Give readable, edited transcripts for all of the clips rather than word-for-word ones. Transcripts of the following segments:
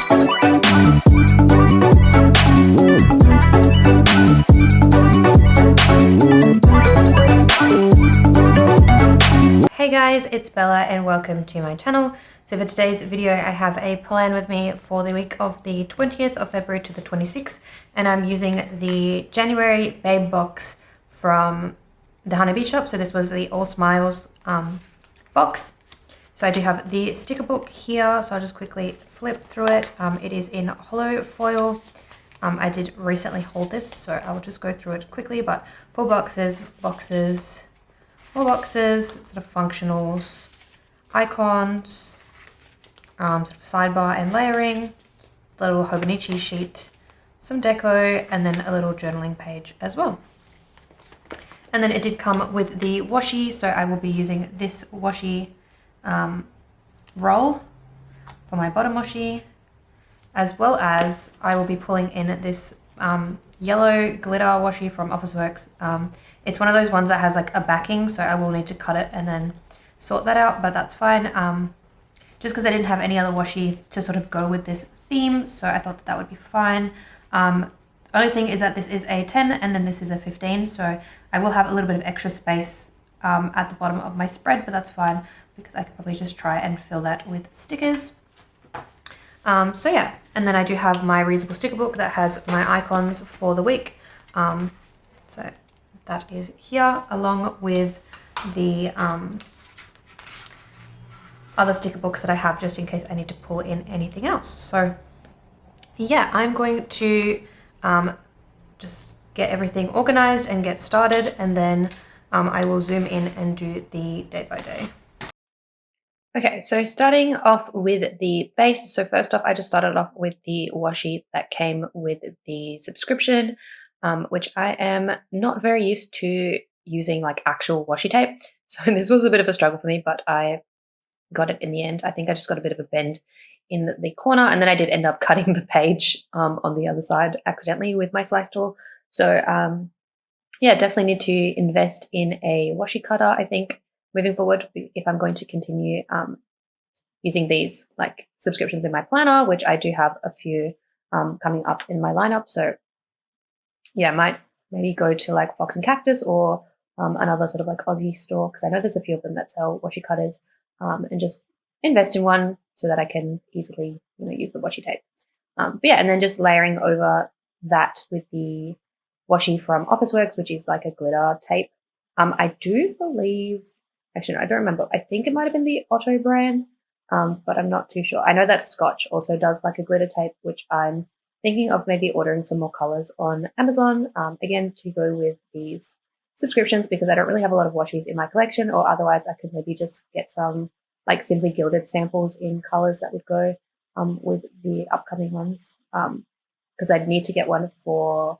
Hey guys, it's Bella and welcome to my channel. So for today's video I have a plan with me for the week of the 20th of February to the 26th, and I'm using the January Babe box from TheHoneyBShop. So this was the All Smiles box. So I do have the sticker book here, so I'll just quickly flip through it. It is in hollow foil. I did recently hold this, so I will just go through it quickly, but 4 boxes, more boxes, sort of functionals, icons, sort of sidebar and layering, the little Hobonichi sheet, some deco, and then a little journaling page as well. And then it did come with the washi, so I will be using this washi roll for my bottom washi, as well as I will be pulling in this yellow glitter washi from Officeworks. It's one of those ones that has like a backing, so I will need to cut it and then sort that out, but that's fine. Just because I didn't have any other washi to sort of go with this theme, so I thought that would be fine. Only thing is that this is a 10 and then this is a 15, so I will have a little bit of extra space at the bottom of my spread, but that's fine because I could probably just try and fill that with stickers. So yeah, and then I do have my reusable sticker book that has my icons for the week. So that is here, along with the other sticker books that I have just in case I need to pull in anything else. So yeah, I'm going to just get everything organized and get started, and then I will zoom in and do the day by day. Okay, so starting off with the base. So first off, I just started off with the washi that came with the subscription, which I am not very used to using like actual washi tape. So this was a bit of a struggle for me, but I got it in the end. I think I just got a bit of a bend in the corner, and then I did end up cutting the page on the other side accidentally with my slice tool. So yeah, definitely need to invest in a washi cutter, I think, moving forward, if I'm going to continue using these like subscriptions in my planner, which I do have a few coming up in my lineup. So yeah, I might maybe go to like Fox and Cactus or another sort of like Aussie store, because I know there's a few of them that sell washi cutters, and just invest in one so that I can easily, use the washi tape. But yeah, and then just layering over that with the washi from Officeworks, which is like a glitter tape. I do believe, actually, no, I don't remember. I think it might have been the Otto brand, but I'm not too sure. I know that Scotch also does like a glitter tape, which I'm thinking of maybe ordering some more colors on Amazon, again, to go with these subscriptions, because I don't really have a lot of washis in my collection, or otherwise I could maybe just get some like Simply Gilded samples in colors that would go with the upcoming ones, because I'd need to get one for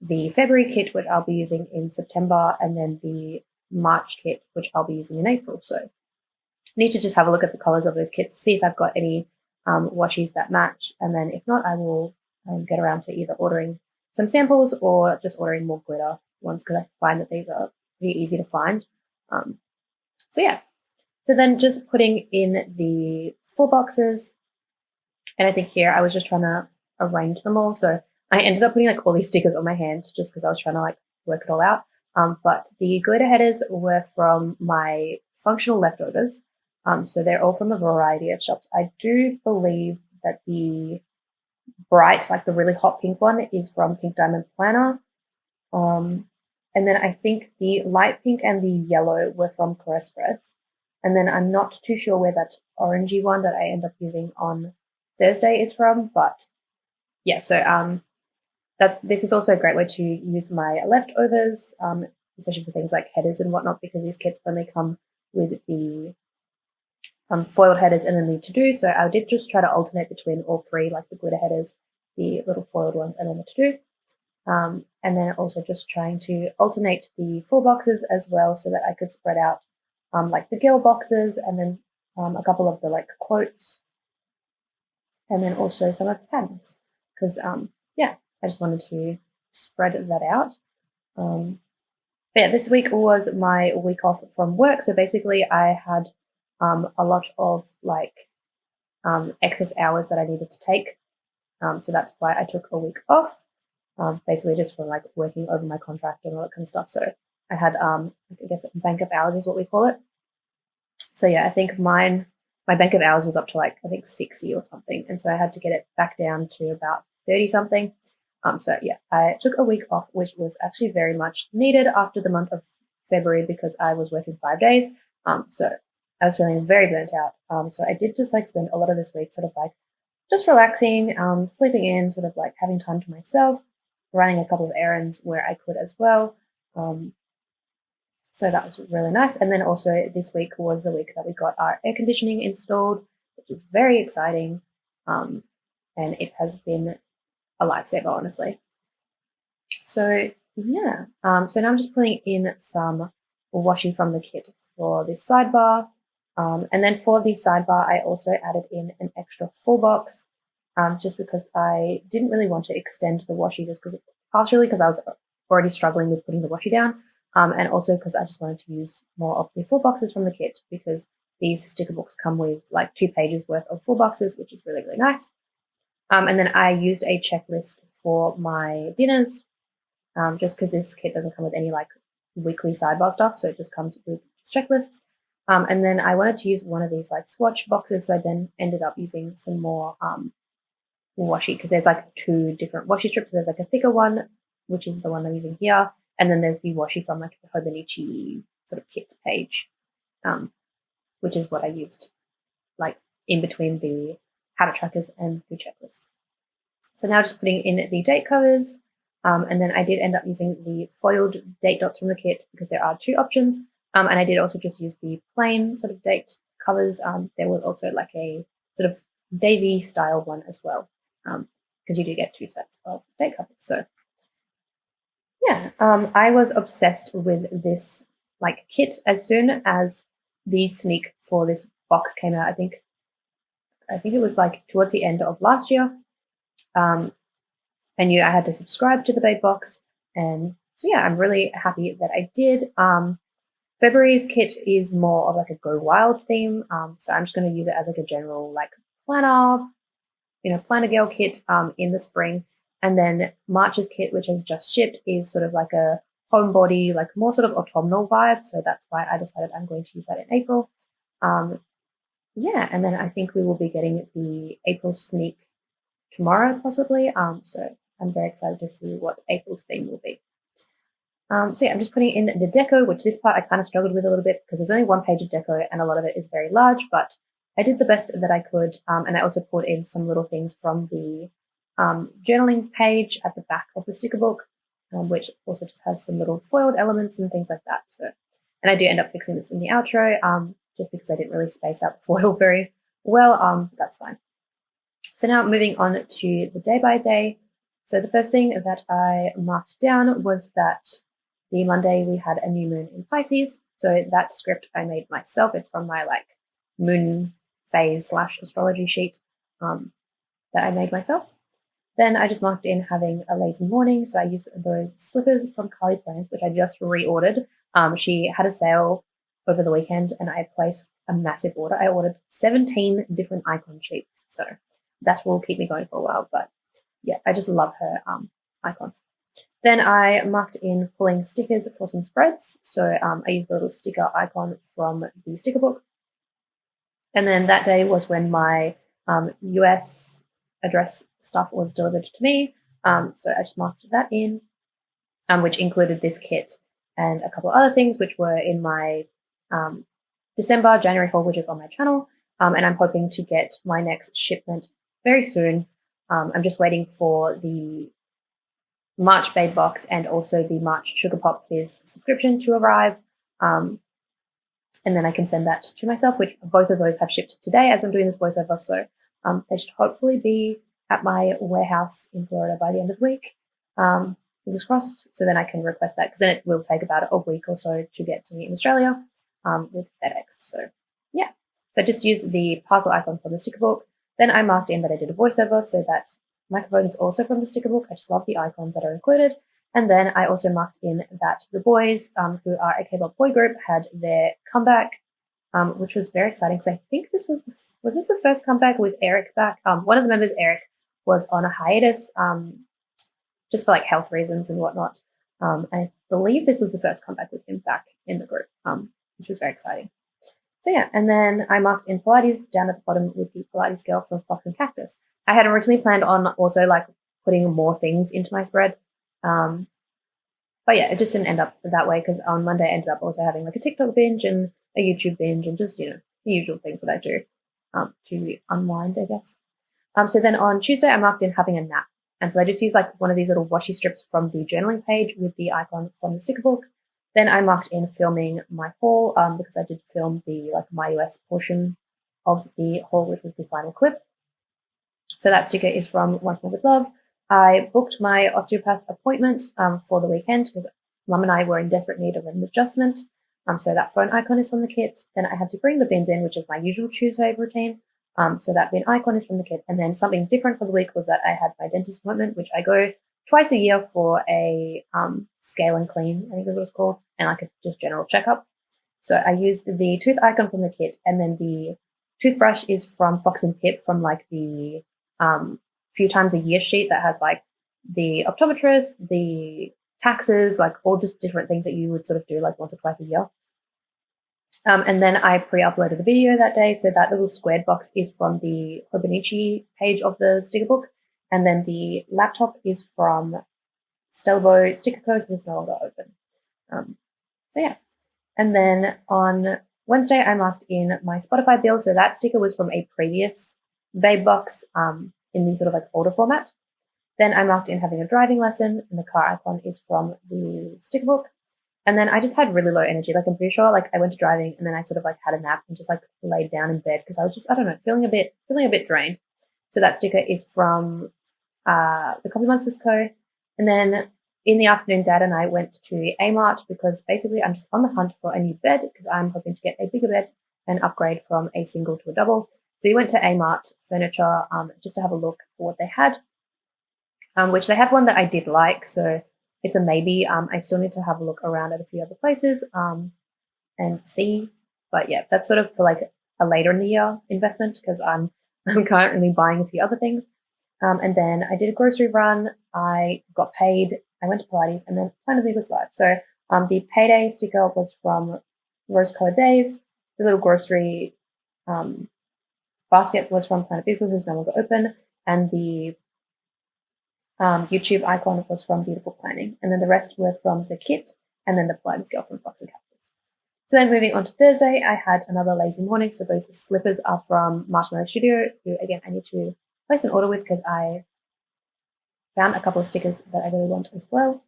the February kit, which I'll be using in September, and then the March kit, which I'll be using in April. So I need to just have a look at the colors of those kits, see if I've got any washis that match, and then if not, I will get around to either ordering some samples or just ordering more glitter ones, because I find that these are pretty easy to find. So yeah, so then just putting in the 4 boxes, and I think here I was just trying to arrange them all. So I ended up putting like all these stickers on my hand just because I was trying to like work it all out. But the glitter headers were from my functional leftovers. So they're all from a variety of shops. I do believe that the bright, like the really hot pink one, is from Pink Diamond Planner. And then I think the light pink and the yellow were from Caress Press. And then I'm not too sure where that orangey one that I end up using on Thursday is from. But yeah, so this is also a great way to use my leftovers, especially for things like headers and whatnot, because these kits only come with the foiled headers and then the to-do. So I did just try to alternate between all 3, like the glitter headers, the little foiled ones, and then the to-do. And then also just trying to alternate the 4 boxes as well, so that I could spread out like the girl boxes, and then a couple of the like quotes, and then also some of the patterns, because yeah, I just wanted to spread that out. But yeah, this week was my week off from work, so basically I had a lot of like excess hours that I needed to take. So that's why I took a week off, basically just from like working over my contract and all that kind of stuff. So I had, I guess bank of hours is what we call it. So yeah, I think my bank of hours was up to like, I think 60 or something. And so I had to get it back down to about 30 something. So yeah, I took a week off, which was actually very much needed after the month of February because I was working 5 days. So I was feeling very burnt out. So I did just like spend a lot of this week sort of like just relaxing, sleeping in, sort of like having time to myself, running a couple of errands where I could as well. So that was really nice. And then also this week was the week that we got our air conditioning installed, which is very exciting. And it has been a lifesaver, honestly. So yeah, so now I'm just putting in some washi from the kit for this sidebar. And then for the sidebar, I also added in an extra full box, just because I didn't really want to extend the washi, just because partially because I was already struggling with putting the washi down, and also because I just wanted to use more of the full boxes from the kit, because these sticker books come with like 2 pages worth of full boxes, which is really, really nice. And then I used a checklist for my dinners, just because this kit doesn't come with any like weekly sidebar stuff, so it just comes with checklists. And then I wanted to use one of these like swatch boxes, so I then ended up using some more washi, because there's like 2 different washi strips. There's like a thicker one, which is the one I'm using here, and then there's the washi from like the 𝚑𝚘𝚗𝚙 sort of kit page, which is what I used like in between the habit trackers and the checklist. So now just putting in the date covers, and then I did end up using the foiled date dots from the kit because there are 2 options, and I did also just use the plain sort of date covers. There was also like a sort of daisy style one as well, because you do get 2 sets of date covers. So yeah, I was obsessed with this like kit as soon as the sneak for this box came out. I think it was like towards the end of last year. I knew I had to subscribe to the Beau box, and so yeah, I'm really happy that I did. February's kit is more of like a go wild theme, so I'm just going to use it as like a general like planner, planner girl kit in the spring. And then March's kit, which has just shipped, is sort of like a homebody, like more sort of autumnal vibe, so that's why I decided I'm going to use that in April. Yeah, and then I think we will be getting the April sneak tomorrow possibly, so I'm very excited to see what April's theme will be. So yeah, I'm just putting in the deco, which this part I kind of struggled with a little bit because there's only 1 page of deco and a lot of it is very large, but I did the best that I could, and I also put in some little things from the journaling page at the back of the sticker book, which also just has some little foiled elements and things like that. So, and I do end up fixing this in the outro, just because I didn't really space out the foil very well, that's fine. So now moving on to the day by day. So the first thing that I marked down was that the Monday we had a new moon in Pisces. So that script I made myself. It's from my like moon phase / astrology sheet that I made myself. Then I just marked in having a lazy morning. So I used those slippers from Carly Plans, which I just reordered. She had a sale over the weekend and I placed a massive order. I ordered 17 different icon sheets. So that will keep me going for a while. But yeah, I just love her icons. Then I marked in pulling stickers for some spreads. So I used the little sticker icon from the sticker book. And then that day was when my US address stuff was delivered to me. So I just marked that in, which included this kit and a couple of other things, which were in my December, January haul, which is on my channel. And I'm hoping to get my next shipment very soon. I'm just waiting for the March Beau box and also the March Sugar Pop Fizz subscription to arrive. And then I can send that to myself, which both of those have shipped today as I'm doing this voiceover. So they should hopefully be at my warehouse in Florida by the end of the week. Fingers crossed. So then I can request that, because then it will take about a week or so to get to me in Australia with FedEx. So yeah, so I just used the parcel icon from the sticker book. Then I marked in that I did a voiceover, so that microphone is also from the sticker book. I just love the icons that are included. And then I also marked in that the boys, who are a K-pop boy group, had their comeback, which was very exciting because I think this was the was this the first comeback with Eric back? One of the members, Eric, was on a hiatus just for like health reasons and whatnot. I believe this was the first comeback with him back in the group, which was very exciting. So yeah, and then I marked in Pilates down at the bottom with the Pilates girl from 𝚑𝚑𝚘𝚗𝚏𝚑. I had originally planned on also like putting more things into my spread. But yeah, it just didn't end up that way because on Monday I ended up also having like a TikTok binge and a YouTube binge and just, the usual things that I do to unwind, I guess. So then on Tuesday I marked in having a nap. And so I just used like one of these little washi strips from the journaling page with the icon from the sticker book. Then I marked in filming my haul because I did film the like my US portion of the haul, which was the final clip. So that sticker is from Once More With Love. I booked my osteopath appointment for the weekend because Mum and I were in desperate need of an adjustment. So that phone icon is from the kit. Then I had to bring the bins in, which is my usual Tuesday routine. So that bin icon is from the kit. And then something different for the week was that I had my dentist appointment, which I go twice a year for a scale and clean, I think is what it's called, and like a just general checkup. So I used the tooth icon from the kit, and then the toothbrush is from Fox and Pip from like the few times a year sheet that has like the optometrist, the taxes, like all just different things that you would sort of do like once or twice a year. And then I pre-uploaded a video that day, so that little squared box is from the 𝚑𝚑𝚘𝚗𝚏 page of the sticker book, and then the laptop is from Stella Beau sticker code, which is no longer open. So yeah, and then on Wednesday I marked in my Spotify bill, so that sticker was from a previous Babe box in the sort of like older format. Then I marked in having a driving lesson, and the car icon is from the sticker book. And then I just had really low energy. Like I'm pretty sure like I went to driving and then I sort of like had a nap and just like laid down in bed because I was just, I don't know, feeling a bit drained. So that sticker is from the Coffee Monsters Co. And then in the afternoon, Dad and I went to A-Mart because basically I'm just on the hunt for a new bed because I'm hoping to get a bigger bed and upgrade from a single to a double. So we went to A-Mart Furniture just to have a look for what they had, which they had one that I did like. So it's a maybe. I still need to have a look around at a few other places and see. But yeah, that's sort of for like a later in the year investment because I'm currently buying a few other things. And then I did a grocery run. I got paid. I went to Pilates and then Planet B was live. So the payday sticker was from Rose Colored Days. The little grocery basket was from Planet B, which is no longer open. And the YouTube icon was from Beautiful Planning, and then the rest were from the kit, and then the Pilates girl from Fox and Cactus. So then moving on to Thursday, I had another lazy morning. So those slippers are from Marshmallow Studio, who again I need to place an order with because I found a couple of stickers that I really want as well.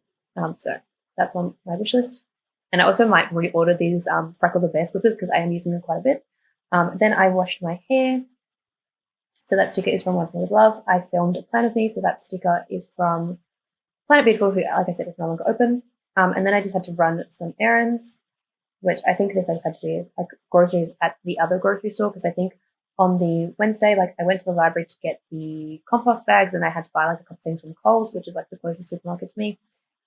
So that's on my wish list. And I also might reorder these Freckle the Bear slippers because I am using them quite a bit. Then I washed my hair. So that sticker is from Once More With Love. I filmed a plan of me, so that sticker is from Planet Beautiful, who, like I said, is no longer open. And then I just had to run some errands, which I think this I just had to do, like groceries at the other grocery store, because I think on the Wednesday, like I went to the library to get the compost bags and I had to buy like a couple things from Coles, which is like the closest supermarket to me.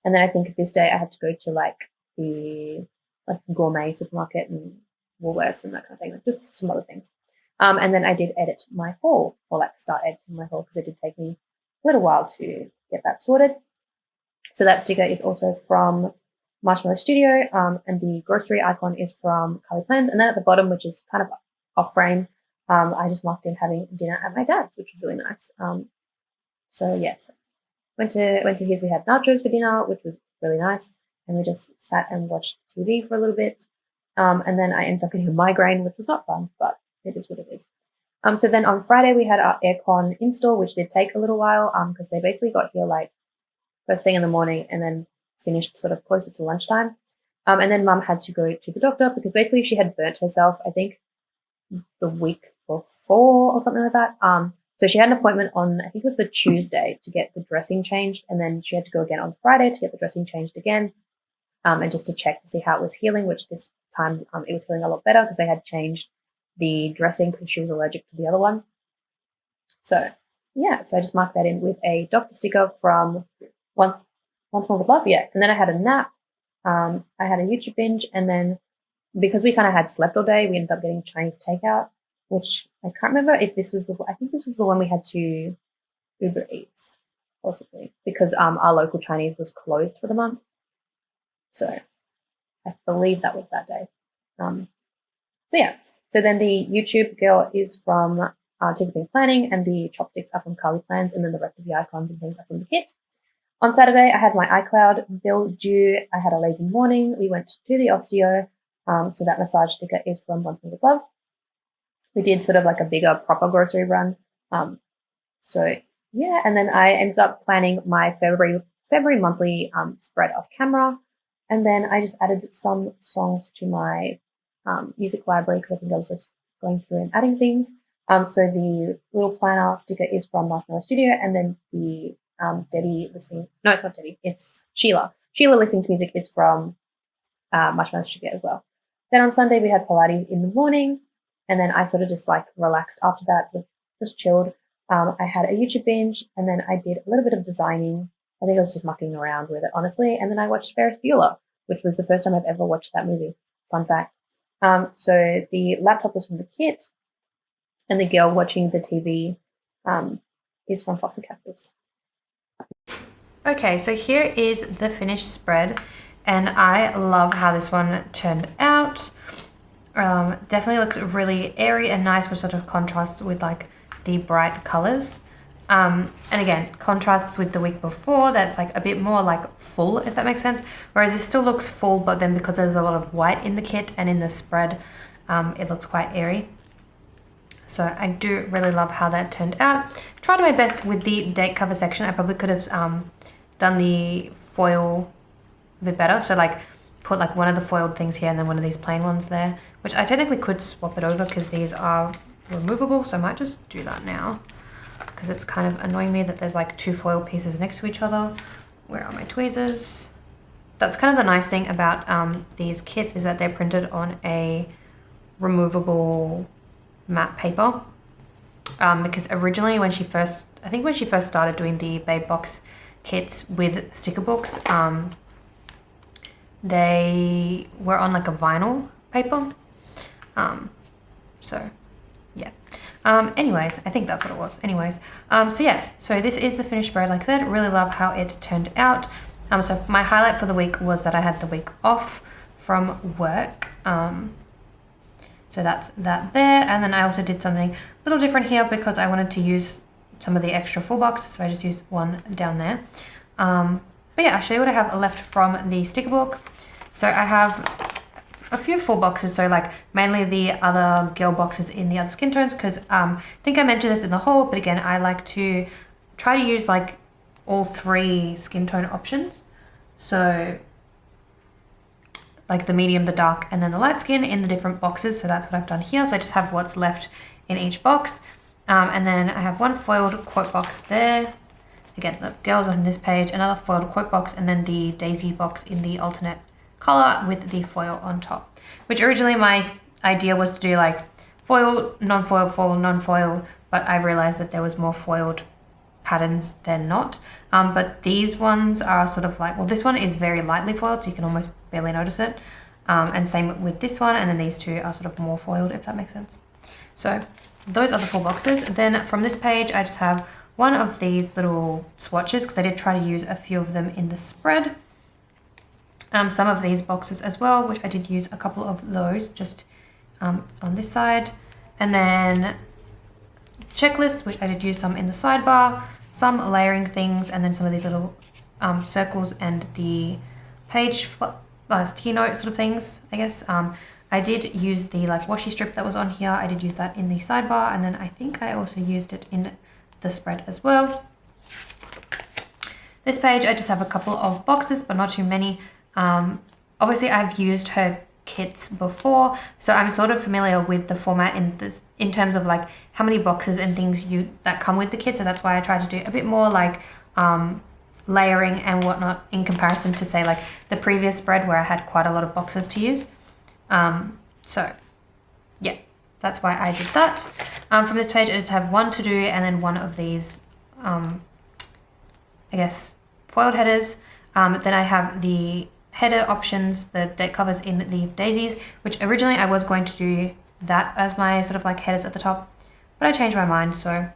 And then I think this day I had to go to like the like gourmet supermarket and Woolworths and that kind of thing, like just some other things. And then I did edit my haul, or like start editing my haul, because it did take me a little while to get that sorted. So that sticker is also from Marshmallow Studio, and the grocery icon is from Carly Plans. And then at the bottom, which is kind of off frame, I just marked in having dinner at my dad's, which was really nice. So yes, went to his. We had nachos for dinner, which was really nice, and we just sat and watched TV for a little bit. And then I ended up getting a migraine, which was not fun, but it is what it is. So then on Friday we had our aircon install, which did take a little while because they basically got here like first thing in the morning and then finished sort of closer to lunchtime. And then Mum had to go to the doctor because basically she had burnt herself, I think, the week before or something like that. So she had an appointment on, I think it was the Tuesday, to get the dressing changed, and then she had to go again on Friday to get the dressing changed again, and just to check to see how it was healing, which this time it was healing a lot better because they had changed the dressing because she was allergic to the other one. So yeah, so I just marked that in with a doctor sticker from Once More With Love. Yeah, and then I had a nap. I had a YouTube binge, and then because we kind of had slept all day, we ended up getting Chinese takeout, which I can't remember if this was I think this was the one we had to Uber Eats, possibly, because our local Chinese was closed for the month. So I believe that was that day. So yeah, so then the YouTube girl is from Typically Planning, and the chopsticks are from Carly Plans, and then the rest of the icons and things are from the kit. On Saturday, I had my iCloud bill due. I had a lazy morning. We went to the osteo, so that massage sticker is from Once More With Love. We did sort of like a bigger proper grocery run. So yeah, and then I ended up planning my February monthly spread off camera, and then I just added some songs to my music library because I think I was just going through and adding things. So the little planner sticker is from Marshmallow Studio, and then the Debbie listening. No, it's not Debbie. It's Sheila. Sheila listening to music is from Marshmallow Studio as well. Then on Sunday we had Pilates in the morning, and then I sort of just like relaxed after that, so just chilled. I had a YouTube binge, and then I did a little bit of designing. I think I was just mucking around with it, honestly. And then I watched Ferris Bueller, which was the first time I've ever watched that movie. Fun fact. So the laptop was from the kit, and the girl watching the TV is from Fox and Cactus. Okay, so here is the finished spread, and I love how this one turned out. Definitely looks really airy and nice, which sort of contrasts with like the bright colors. And again, contrasts with the week before, that's like a bit more like full, if that makes sense. Whereas this still looks full, but then because there's a lot of white in the kit and in the spread, it looks quite airy. So I do really love how that turned out. Tried my best with the date cover section. I probably could have done the foil a bit better. So like put like one of the foiled things here and then one of these plain ones there, which I technically could swap it over because these are removable. So I might just do that now because it's kind of annoying me that there's like two foil pieces next to each other. Where are my tweezers? That's kind of the nice thing about these kits is that they're printed on a removable matte paper. Because originally when she first started doing the Babe Box kits with sticker books, they were on like a vinyl paper. So yeah. Anyways, I think that's what it was. Anyways, so yes, so this is the finished spread. Like I said, really love how it turned out. So my highlight for the week was that I had the week off from work. So that's that there. And then I also did something a little different here because I wanted to use some of the extra full boxes. So I just used one down there. But yeah, I'll show you what I have left from the sticker book. So I have a few full boxes. So like mainly the other girl boxes in the other skin tones. Because I think I mentioned this in the haul. But again, I like to try to use like all three skin tone options. So like the medium, the dark, and then the light skin in the different boxes. So that's what I've done here. So I just have what's left in each box. And then I have one foiled quote box there. Again, the girls on this page, another foiled quote box, and then the daisy box in the alternate color with the foil on top. Which originally my idea was to do like foil, non-foil, foil, non-foil, but I realized that there was more foiled patterns than not. But these ones are sort of like, well, this one is very lightly foiled, so you can almost barely notice it. And same with this one, and then these two are sort of more foiled, if that makes sense. So those are the four boxes. Then from this page, I just have one of these little swatches because I did try to use a few of them in the spread. Some of these boxes as well, which I did use a couple of those just on this side. And then checklists, which I did use some in the sidebar, some layering things, and then some of these little circles and the page sticky note sort of things, I guess. I did use the like washi strip that was on here. I did use that in the sidebar, and then I think I also used it in the spread as well. This page, I just have a couple of boxes, but not too many. Obviously, I've used her kits before, so I'm sort of familiar with the format in terms of like how many boxes and things that come with the kit. So that's why I try to do a bit more like layering and whatnot in comparison to say like the previous spread where I had quite a lot of boxes to use. So yeah, that's why I did that. From this page, I just have one to do and then one of these, I guess, foiled headers. Then I have the header options, the date covers in the daisies, which originally I was going to do that as my sort of like headers at the top, but I changed my mind. So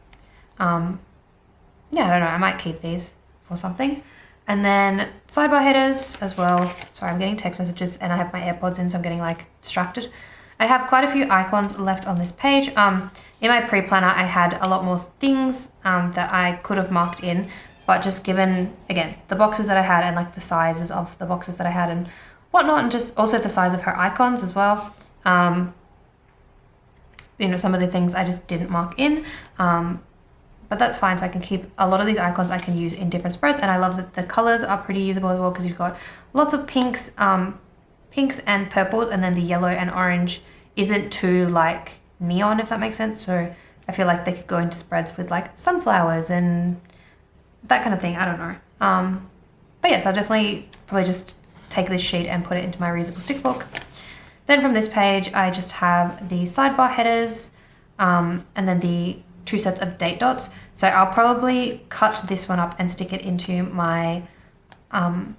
yeah, I don't know, I might keep these for something. And then sidebar headers as well. Sorry, I'm getting text messages and I have my AirPods in, so I'm getting like distracted. I have quite a few icons left on this page. In my pre-planner, I had a lot more things that I could have marked in, but just given, again, the boxes that I had and like the sizes of the boxes that I had and whatnot, and just also the size of her icons as well. You know, some of the things I just didn't mark in, but that's fine. So I can keep a lot of these icons I can use in different spreads, and I love that the colors are pretty usable as well, because you've got lots of pinks, pinks and purples, and then the yellow and orange isn't too like neon, if that makes sense. So I feel like they could go into spreads with like sunflowers and that kind of thing. I don't know. But yes, I'll definitely probably just take this sheet and put it into my reusable sticker book. Then from this page, I just have the sidebar headers, and then the 2 sets of date dots. So I'll probably cut this one up and stick it into my, oh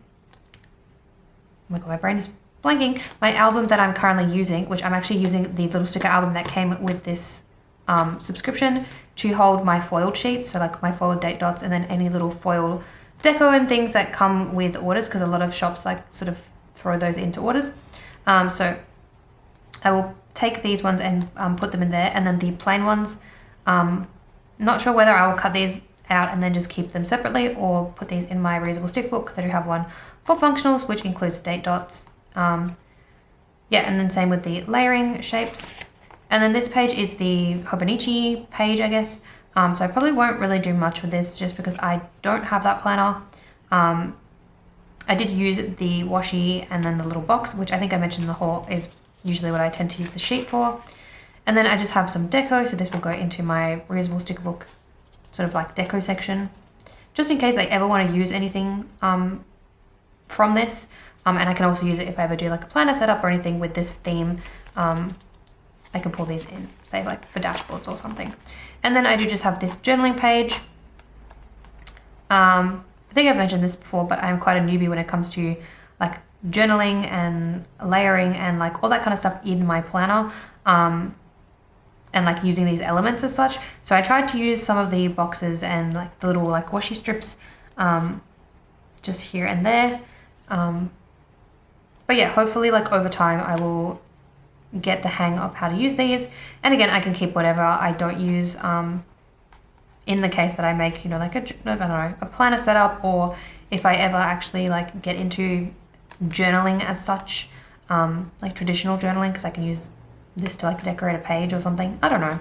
my God, my brain is blanking. My album that I'm currently using, which I'm actually using the little sticker album that came with this subscription to hold my foiled sheets. So like my foiled date dots, and then any little foil deco and things that come with orders, because a lot of shops like sort of throw those into orders. So I will take these ones and put them in there, and then the plain ones, not sure whether I will cut these out and then just keep them separately, or put these in my reusable sticker book, because I do have one for functionals, which includes date dots. Yeah, and then same with the layering shapes. And then this page is the Hobonichi page, I guess. So I probably won't really do much with this, just because I don't have that planner. I did use the washi and then the little box, which I think I mentioned in the haul is usually what I tend to use the sheet for. And then I just have some deco, so this will go into my reusable sticker book, sort of like deco section, just in case I ever want to use anything from this. And I can also use it if I ever do like a planner setup or anything with this theme. I can pull these in, say like for dashboards or something. And then I do just have this journaling page. I think I've mentioned this before, but I'm quite a newbie when it comes to like journaling and layering and like all that kind of stuff in my planner, and like using these elements as such. So I tried to use some of the boxes and like the little like washi strips just here and there. But yeah, hopefully like over time I will get the hang of how to use these. And again, I can keep whatever I don't use in the case that I make, you know, like a planner setup, or if I ever actually like get into journaling as such, like traditional journaling, because I can use this to like decorate a page or something. I don't know.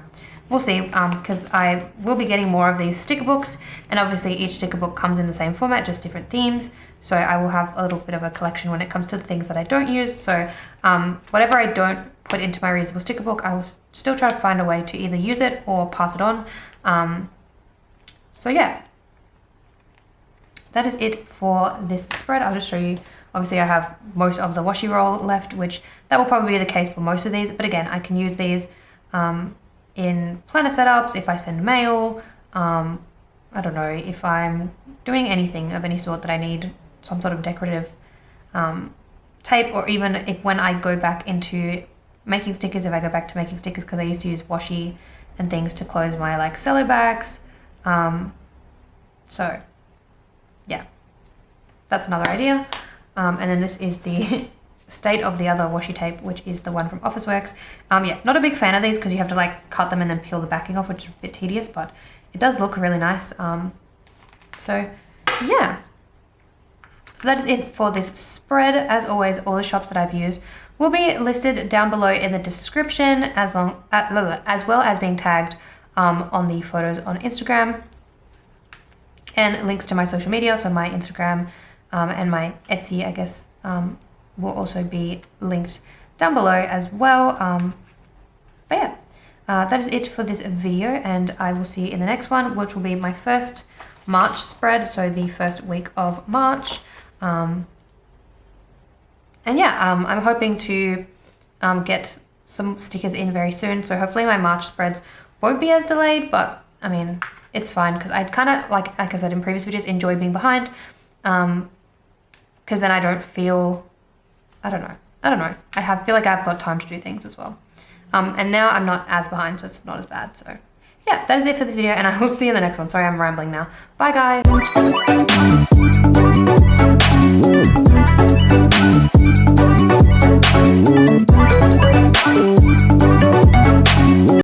We'll see, because I will be getting more of these sticker books, and obviously each sticker book comes in the same format, just different themes. So I will have a little bit of a collection when it comes to the things that I don't use. So whatever I don't put into my reusable sticker book, I will still try to find a way to either use it or pass it on. So yeah, that is it for this spread. I'll just show you. Obviously I have most of the washi roll left, which that will probably be the case for most of these. But again, I can use these in planner setups, if I send mail, I don't know, if I'm doing anything of any sort that I need some sort of decorative tape, or even if when I go back into making stickers, if I go back to making stickers, because I used to use washi and things to close my like cello bags. So yeah, that's another idea. And then this is the state of the other washi tape, which is the one from Officeworks. Yeah, not a big fan of these, because you have to like cut them and then peel the backing off, which is a bit tedious, but it does look really nice. So yeah, so that is it for this spread. As always, all the shops that I've used will be listed down below in the description, as well as being tagged on the photos on Instagram, and links to my social media. So my Instagram and my Etsy, I guess, will also be linked down below as well. But yeah, that is it for this video, and I will see you in the next one, which will be my first March spread, so the first week of March. And yeah, I'm hoping to get some stickers in very soon, so hopefully my March spreads won't be as delayed, but I mean, it's fine, because I kind of, like I said in previous videos, enjoy being behind, because then I don't feel, I don't know. I feel like I've got time to do things as well. And now I'm not as behind, so it's not as bad. So yeah, that is it for this video, and I will see you in the next one. Sorry, I'm rambling now. Bye guys.